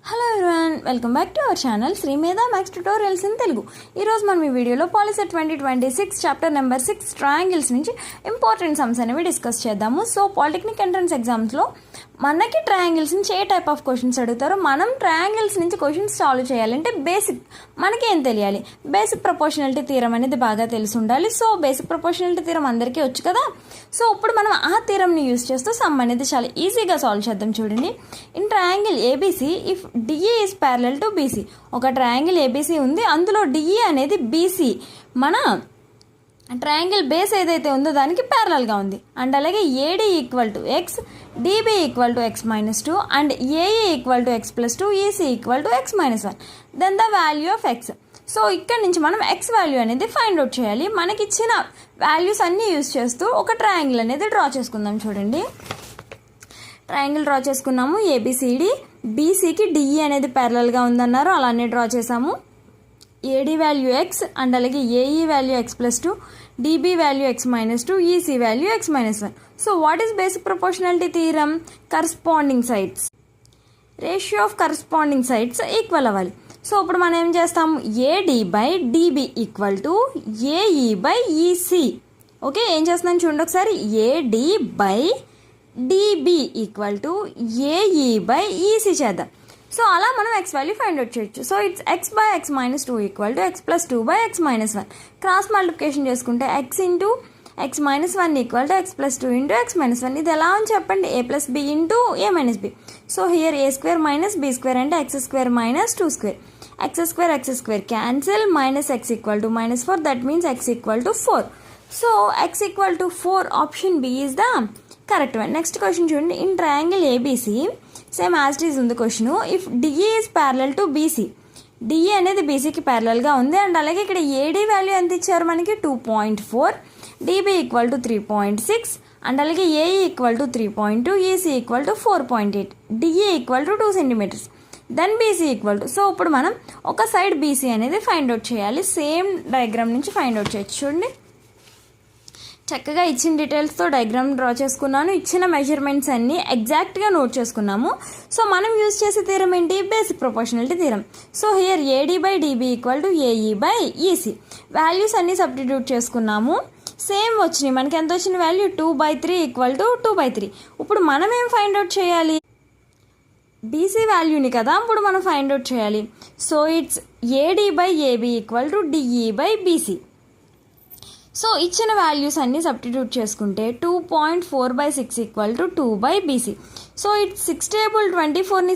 Hello everyone, welcome back to our channel Sri Medha maths tutorials in Telugu. ఈరోజు మనం ఈ వీడియోలో పాలిసెట్ 2026 చాప్టర్ నెంబర్ 6 ట్రయాంగిల్స్ నుంచి ఇంపార్టెంట్ సమ్స్ అనేవి డిస్కస్ చేద్దాము. సో పాలిటెక్నిక్ ఎంట్రన్స్ ఎగ్జామ్స్లో మనకి ట్రయాంగిల్స్ నుంచి ఏ టైప్ ఆఫ్ క్వశ్చన్స్ అడుగుతారో, మనం ట్రయాంగిల్స్ నుంచి క్వశ్చన్స్ సాల్వ్ చేయాలంటే బేసిక్ మనకి ఏం తెలియాలి? బేసిక్ ప్రపోర్షనాలిటీ థీరం అనేది బాగా తెలిసి ఉండాలి. సో బేసిక్ ప్రపోర్షనాలిటీ థీరం అందరికీ వచ్చు కదా. సో ఇప్పుడు మనం ఆ థీరంని యూజ్ చేస్తూ సమ్ అనేది చాలా ఈజీగా సాల్వ్ చేద్దాం. చూడండి, in triangle ABC if DE is parallel to BC. ఒక ట్రయాంగిల్ ఏబీసీ ఉంది, అందులో డిఈ అనేది బీసీ మన ట్రయాంగిల్ బేస్ ఏదైతే ఉందో దానికి ప్యారలల్గా ఉంది. అండ్ అలాగే AD equal to x, DB equal to x minus 2 and AE equal to x plus 2, EC equal to x minus 1. Then the value of x. So ఇక్కడ నుంచి మనం ఎక్స్ వాల్యూ అనేది ఫైండ్ అవుట్ చేయాలి. మనకి ఇచ్చిన values అన్నీ use చేస్తూ ఒక ట్రయాంగిల్ అనేది డ్రా చేసుకుందాం. చూడండి, ట్రయాంగిల్ డ్రా చేసుకున్నాము. ఏబిసిడి, బీసీకి డిఈ అనేది ప్యారలల్గా ఉందన్నారు, అలానే డ్రా చేసాము. ఏడీ వాల్యూ ఎక్స్ అండ్ అలాగే AE value X plus 2, dB value X minus 2, EC value X minus 1. So what is basic proportionality theorem? Corresponding sides, ratio of corresponding sides equal అవ్వాలి. So ఇప్పుడు మనం ఏం చేస్తాము? AD by dB equal to AE by EC. Okay, ఏం చేస్తున్నాను చూడండి ఒకసారి. AD by dB equal to AE by EC చేద్దాం. సో అలా మనం ఎక్స్ వాల్యూ ఫైండ్ అవుట్ చేయొచ్చు. So it's x by x minus 2 equal to x plus 2 by x minus 1. Cross multiplication చేసుకుంటే x into x minus 1 equal to x plus 2 into x minus 1. ఇది ఎలా అని చెప్పండి? A plus b into a minus b. So here a square minus b square అంటే x square minus 2 square. X square cancel, minus x equal to minus 4. That means x equal to 4. So x equal to 4, option B is the correct one. Next question చూడండి, in triangle ABC same as it is ఉంది question. If DE is parallel to BC, DE అనేది బీసీకి ప్యారలల్గా ఉంది. And అలాగే ఇక్కడ ఏడీ value ఎంత ఇచ్చారు మనకి? 2.4, డిబి ఈక్వల్ టు 3.6 అండ్ అలాగే AE equal to 3.2, EC equal to 4.8, DE equal to 2 centimetres. Then BC equal to, so ఇప్పుడు మనం ఒక సైడ్ బీసీ అనేది ఫైండ్ అవుట్ చేయాలి. సేమ్ డయాగ్రామ్ నుంచి ఫైండ్ అవుట్ చేయొచ్చు. చూడండి, చక్కగా ఇచ్చిన డీటెయిల్స్తో డయాగ్రామ్ డ్రా చేసుకున్నాను. ఇచ్చిన మెజర్మెంట్స్ అన్నీ ఎగ్జాక్ట్గా నోట్ చేసుకున్నాము. సో మనం యూజ్ చేసే థీరం ఏంటి? Basic proportionality theorem. So here AD by dB equal to AE by EC. Values అన్నీ సబ్స్టిట్యూట్ చేసుకున్నాము. సేమ్ వచ్చినాయి మనకి. ఎంత వచ్చిన వాల్యూ? 2/3 equal to 2/3. ఇప్పుడు మనం ఏం ఫైండ్ అవుట్ చేయాలి? బీసీ వాల్యూని కదా ఇప్పుడు మనం ఫైండ్ అవుట్ చేయాలి. So it's AD by AB equal to DE by BC. So ఇచ్చిన వాల్యూస్ అన్నీ సబ్స్టిట్యూట్ చేసుకుంటే 2.4/6 equal to 2/BC. So it's 6 table 24ని